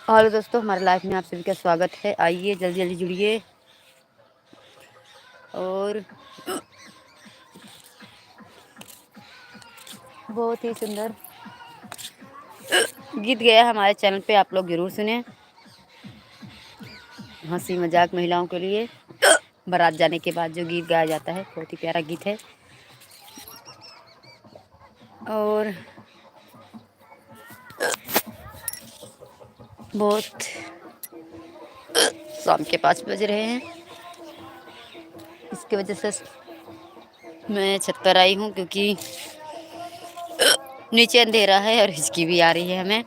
Hello दोस्तों, हमारे life में आप सभी का स्वागत है। आइए जल्दी जल्दी जुड़िए और बहुत ही सुंदर गीत गया हमारे चैनल पे, आप लोग जरूर सुने। हंसी मजाक महिलाओं के लिए बारात जाने के बाद जो गीत गाया जाता है, बहुत ही प्यारा गीत है। और बहुत शाम के 5 बज रहे हैं, इसकी वजह से मैं छत पर आई हूँ क्योंकि नीचे अंधेरा है और हिचकी भी आ रही है हमें।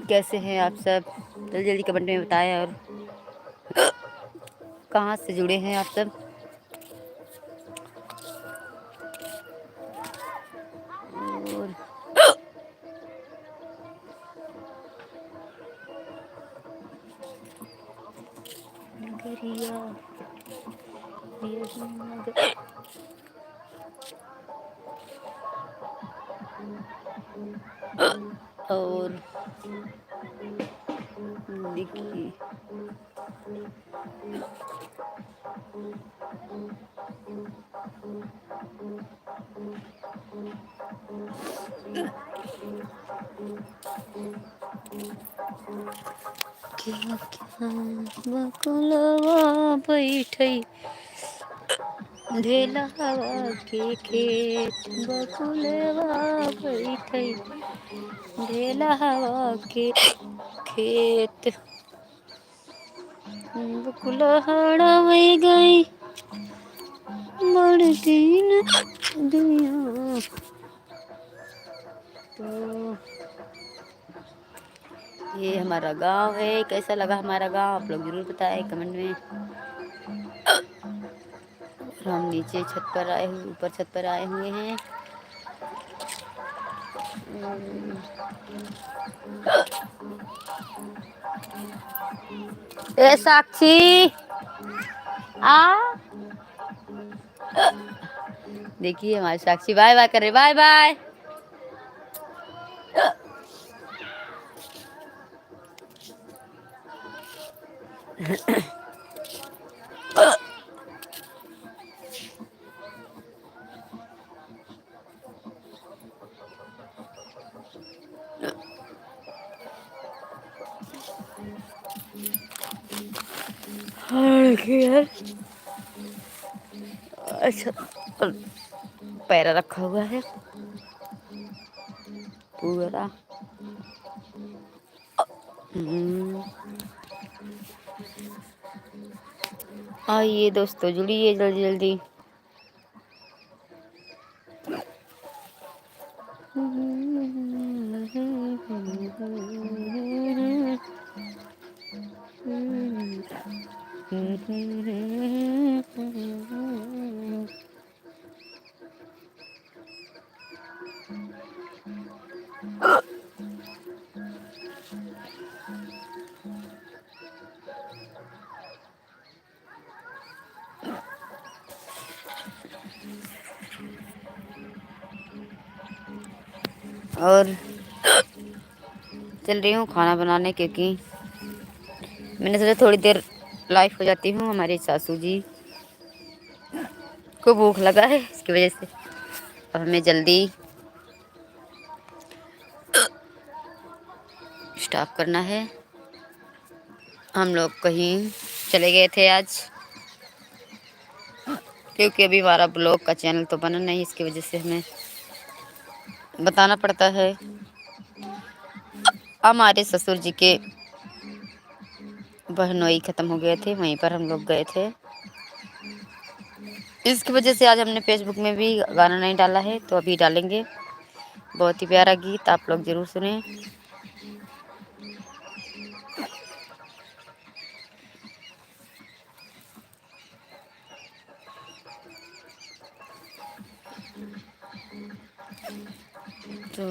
कैसे हैं आप सब? जल्दी जल्दी कमेंट में बताएं। और कहाँ से जुड़े हैं आप सब? और नगरिया और देखिए क्या क्या बकुलवा बैठै ढेला हवा के खेत, बकुलवा बैठै ढेला हवा के खेत, बकुलहड़ा में गई बड़ दिन दुनिया। तो ये हमारा गांव है। कैसा लगा हमारा गांव आप लोग जरूर बताएं कमेंट में। हम नीचे छत पर आए हुए, ऊपर छत पर आए हुए हैं। ए साक्षी आ, देखिए हमारी साक्षी बाय बाय कर रहे। Bye bye. अच्छा, पैरा रखा हुआ है पूरा। आइए दोस्तों जुड़िए जल्दी जल्दी। और चल रही हूँ खाना बनाने, क्योंकि मैंने सोचा थोड़ी देर लाइव हो जाती हूँ। हमारी सासू जी को भूख लगा है, इसकी वजह से अब हमें जल्दी स्टॉप करना है। हम लोग कहीं चले गए थे आज, क्योंकि अभी हमारा ब्लॉग का चैनल तो बना नहीं, इसकी वजह से हमें बताना पड़ता है। हमारे ससुर जी के बहनोई ख़त्म हो गए थे, वहीं पर हम लोग गए थे। इसकी वजह से आज हमने फेसबुक में भी गाना नहीं डाला है, तो अभी डालेंगे। बहुत ही प्यारा गीत, आप लोग ज़रूर सुने। तो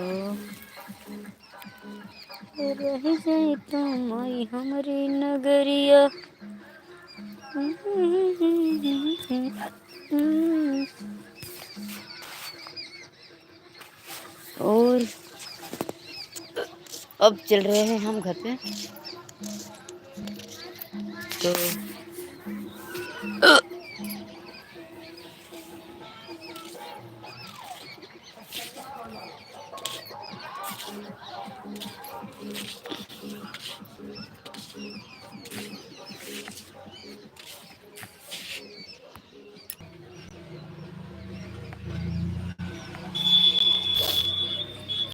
रह जाए तो माई हमारी नगरिया, और अब चल रहे हैं हम घर पे, तो